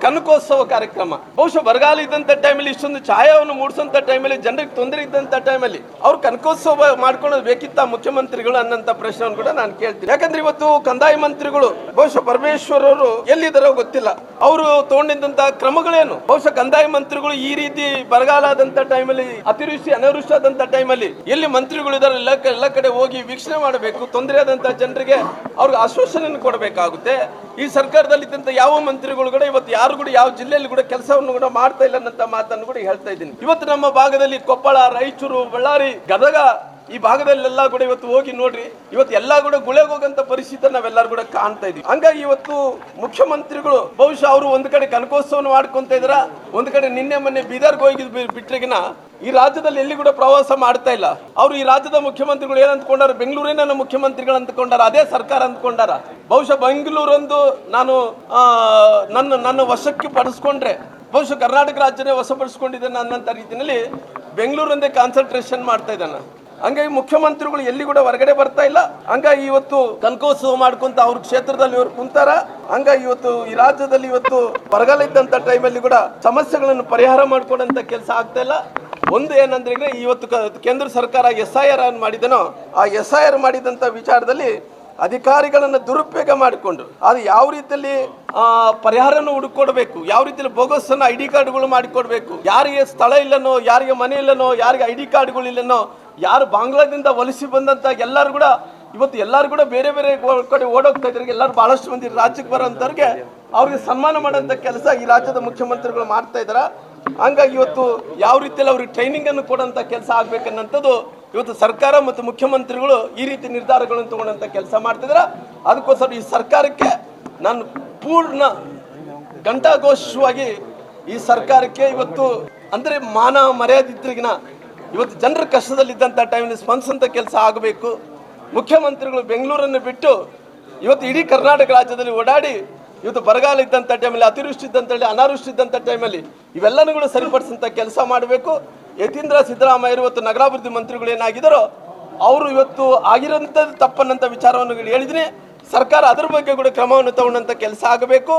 ಕನಕೋತ್ಸವ ಕಾರ್ಯಕ್ರಮ. ಬಹುಶಃ ಬರಗಾಲ ಇದ್ದಂತ ಟೈಮಲ್ಲಿ ಇಷ್ಟೊಂದು ಛಾಯಾವನ್ನು ಮೂಡಿಸಂತ ಟೈಮಲ್ಲಿ ಜನರಿಗೆ ತೊಂದರೆ ಇದ್ದಂತ ಟೈಮಲ್ಲಿ ಅವ್ರು ಕನಕೋತ್ಸವ ಮಾಡ್ಕೊಳ್ಳೋದು ಬೇಕಿತ್ತ ಮುಖ್ಯಮಂತ್ರಿಗಳು ಅನ್ನಂತ ಪ್ರಶ್ನೆಯನ್ನು ಕೂಡ ನಾನು ಕೇಳ್ತೀನಿ. ಯಾಕಂದ್ರೆ ಇವತ್ತು ಕಂದಾಯ ಮಂತ್ರಿಗಳು ಬಹುಶಃ ಪರಮೇಶ್ವರ್ ಅವರು ಎಲ್ಲಿದ್ದಾರೋ ಗೊತ್ತಿಲ್ಲ, ಅವರು ತಗೊಂಡಿದ್ದಂತ ಕ್ರಮಗಳೇನು? ಬಹುಶಃ ಕಂದಾಯ ಮಂತ್ರಿಗಳು ಈ ರೀತಿ ಬರಗಾಲ ಆದಂತ ಟೈಮಲ್ಲಿ, ಅತಿವೃಷ್ಟಿ ಅನಾವೃಷ್ಟಿ ಆದಂತ ಟೈಮಲ್ಲಿ ಎಲ್ಲಿ ಮಂತ್ರಿಗಳು ಇದಾರೆ ಎಲ್ಲ ಕಡೆ ಹೋಗಿ ವೀಕ್ಷಣೆ ಮಾಡಬೇಕು, ತೊಂದರೆ ಆದಂತ ಜನರಿಗೆ ಅವ್ರಿಗೆ ಆಶ್ವಾಸನೆ ಕೊಡಬೇಕಾಗುತ್ತೆ. ಈ ಸರ್ಕಾರದಲ್ಲಿ ಇದ್ದಂತ ಯಾವ ಮಂತ್ರಿಗಳು ಕೂಡ ಇವತ್ತು ಯಾರು ಕೂಡ ಯಾವ ಜಿಲ್ಲೆಯಲ್ಲಿ ಕೂಡ ಕೆಲಸವನ್ನು ಕೂಡ ಮಾಡ್ತಾ ಇಲ್ಲ ಅನ್ನಂತ ಮಾತನ್ನು ಕೂಡ ಹೇಳ್ತಾ ಇದ್ದೀನಿ. ಇವತ್ತು ನಮ್ಮ ಭಾಗದಲ್ಲಿ ಕೊಪ್ಪಳ, ರಾಯಚೂರು, ಬಳ್ಳಾರಿ, ಗದಗ ಈ ಭಾಗದಲ್ಲೆಲ್ಲ ಕೂಡ ಇವತ್ತು ಹೋಗಿ ನೋಡ್ರಿ, ಇವತ್ತು ಎಲ್ಲಾ ಕೂಡ ಗುಳೆಗೆ ಹೋಗಂತ ಪರಿಸ್ಥಿತಿ ನಾವೆಲ್ಲರೂ ಕೂಡ ಕಾಣ್ತಾ ಇದೀವಿ. ಹಂಗಾಗಿ ಇವತ್ತು ಮುಖ್ಯಮಂತ್ರಿಗಳು ಬಹುಶಃ ಅವರು ಒಂದು ಕಡೆ ಕನಕೋತ್ಸವನ ಮಾಡ್ಕೊಂತ ಇದ್ರ, ಒಂದು ಕಡೆ ನಿನ್ನೆ ಮೊನ್ನೆ ಬೀದರ್ಗೆ ಹೋಗಿ ಬಿಟ್ರೆಗಿನ ಈ ರಾಜ್ಯದಲ್ಲಿ ಎಲ್ಲಿ ಕೂಡ ಪ್ರವಾಸ ಮಾಡ್ತಾ ಇಲ್ಲ. ಅವರು ಈ ರಾಜ್ಯದ ಮುಖ್ಯಮಂತ್ರಿಗಳು ಏನ್ ಅಂದ್ಕೊಂಡಾರ, ಬೆಂಗಳೂರಿನ ಮುಖ್ಯಮಂತ್ರಿಗಳು ಅಂದ್ಕೊಂಡಾರ, ಅದೇ ಸರ್ಕಾರ ಅಂದ್ಕೊಂಡಾರ. ಬಹುಶಃ ಬೆಂಗಳೂರೊಂದು ನಾನು ನನ್ನ ವಶಕ್ಕೆ ಪಡಿಸ್ಕೊಂಡ್ರೆ ಬಹುಶಃ ಕರ್ನಾಟಕ ರಾಜ್ಯನೇ ವಶಪಡಿಸ್ಕೊಂಡಿದ್ದೇನೆ ಅನ್ನಂತ ರೀತಿಯಲ್ಲಿ ಬೆಂಗಳೂರೊಂದೇ ಕಾನ್ಸಂಟ್ರೇಷನ್ ಮಾಡ್ತಾ ಇದ್ದಾನೆ. ಹಂಗಾಗಿ ಮುಖ್ಯಮಂತ್ರಿಗಳು ಎಲ್ಲಿ ಕೂಡ ಹೊರಗಡೆ ಬರ್ತಾ ಇಲ್ಲ. ಹಂಗಾಗಿ ಇವತ್ತು ಕನಕೋತ್ಸವ ಮಾಡ್ಕೊಂತ ಅವ್ರ ಕ್ಷೇತ್ರದಲ್ಲಿ ಇವರು ಕುಂತಾರ. ಹಂಗಾಗಿ ಇವತ್ತು ಈ ರಾಜ್ಯದಲ್ಲಿ ಇವತ್ತು ಬರಗಾಲ ಇದ್ದಂತ ಟೈಮಲ್ಲಿ ಕೂಡ ಸಮಸ್ಯೆಗಳನ್ನು ಪರಿಹಾರ ಮಾಡ್ಕೊಡಂತ ಕೆಲಸ ಆಗ್ತಾ ಇಲ್ಲ. ಒಂದು ಏನಂದ್ರೆ ಇವತ್ತು ಕೇಂದ್ರ ಸರ್ಕಾರ SIR ಮಾಡಿದನೋ, ಆ SIR ಮಾಡಿದಂತ ವಿಚಾರದಲ್ಲಿ ಅಧಿಕಾರಿಗಳನ್ನು ದುರುಪಯೋಗ ಮಾಡಿಕೊಂಡು ಅದು ಯಾವ ರೀತಿಯಲ್ಲಿ ಪರಿಹಾರವನ್ನು ಹುಡುಕೊಡ್ಬೇಕು, ಯಾವ ರೀತಿಯಲ್ಲಿ ಬೋಗಸ್ ಅನ್ನ ID ಕಾರ್ಡ್ಗಳು ಮಾಡಿಕೊಡ್ಬೇಕು, ಯಾರಿಗೆ ಸ್ಥಳ ಇಲ್ಲನೋ, ಯಾರಿಗೆ ಮನೆ ಇಲ್ಲನೋ, ಯಾರಿಗೆ ID ಕಾರ್ಡ್ಗಳು ಇಲ್ಲನೋ, ಯಾರು ಬಾಂಗ್ಲಾದಿಂದ ವಲಸೆ ಬಂದಂತ ಎಲ್ಲರೂ ಕೂಡ ಇವತ್ತು ಎಲ್ಲರೂ ಕೂಡ ಬೇರೆ ಬೇರೆ ಕಡೆ ಓಡೋಗ್ತಾ ಇದ್ದಾರೆ. ಎಲ್ಲರೂ ಬಹಳಷ್ಟು ಮಂದಿ ರಾಜ್ಯಕ್ಕೆ ಬರೋಂಥವ್ರಿಗೆ ಅವ್ರಿಗೆ ಸನ್ಮಾನ ಮಾಡೋಂಥ ಕೆಲಸ ಈ ರಾಜ್ಯದ ಮುಖ್ಯಮಂತ್ರಿಗಳು ಮಾಡ್ತಾ ಇದ್ದಾರೆ. ಹಂಗಾಗಿ ಇವತ್ತು ಯಾವ ರೀತಿಯಲ್ಲಿ ಅವ್ರಿಗೆ ಟ್ರೈನಿಂಗ್ ಅನ್ನು ಕೊಡೋಂಥ ಕೆಲಸ ಆಗ್ಬೇಕನ್ನಂಥದ್ದು ಇವತ್ತು ಸರ್ಕಾರ ಮತ್ತು ಮುಖ್ಯಮಂತ್ರಿಗಳು ಈ ರೀತಿ ನಿರ್ಧಾರಗಳನ್ನು ತಗೊಂಡಂತ ಕೆಲಸ ಮಾಡ್ತಿದ್ದಾರೆ. ಅದಕ್ಕೋಸ್ಕರ ಈ ಸರ್ಕಾರಕ್ಕೆ ನಾನು ಪೂರ್ಣ ಘಂಟಾಘೋಷವಾಗಿ ಈ ಸರ್ಕಾರಕ್ಕೆ ಇವತ್ತು ಅಂದ್ರೆ ಮಾನ ಮರ್ಯಾದೆ ಇದ್ರಿಗಿನ ಇವತ್ತು ಜನರ ಕಷ್ಟದಲ್ಲಿದ್ದಂಥ ಟೈಮಲ್ಲಿ ಸ್ಪಂದಿಸಂತ ಕೆಲಸ ಆಗಬೇಕು. ಮುಖ್ಯಮಂತ್ರಿಗಳು ಬೆಂಗಳೂರನ್ನು ಬಿಟ್ಟು ಇವತ್ತು ಇಡೀ ಕರ್ನಾಟಕ ರಾಜ್ಯದಲ್ಲಿ ಓಡಾಡಿ ಇವತ್ತು ಬರಗಾಲ ಇದ್ದಂಥ ಟೈಮಲ್ಲಿ, ಅತಿವೃಷ್ಟಿ ಇದ್ದಂಥ ಅನಾವೃಷ್ಟಿ ಇದ್ದಂಥ ಟೈಮಲ್ಲಿ ಇವೆಲ್ಲನೂ ಕೂಡ ಸರಿಪಡಿಸಂತ ಕೆಲಸ ಮಾಡಬೇಕು. ಯತೀಂದ್ರ ಸಿದ್ದರಾಮಯ್ಯ ಇವತ್ತು ನಗರಾಭಿವೃದ್ಧಿ ಮಂತ್ರಿಗಳು ಏನಾಗಿದ್ದಾರೋ ಅವರು ಇವತ್ತು ಆಗಿರೋಂಥದ್ದು ತಪ್ಪನ್ನಂಥ ವಿಚಾರವನ್ನು ಹೇಳಿದ್ರೆ ಸರ್ಕಾರ ಅದ್ರ ಬಗ್ಗೆ ಕೂಡ ಕ್ರಮವನ್ನು ತಗೊಂಡಂತ ಕೆಲಸ ಆಗಬೇಕು.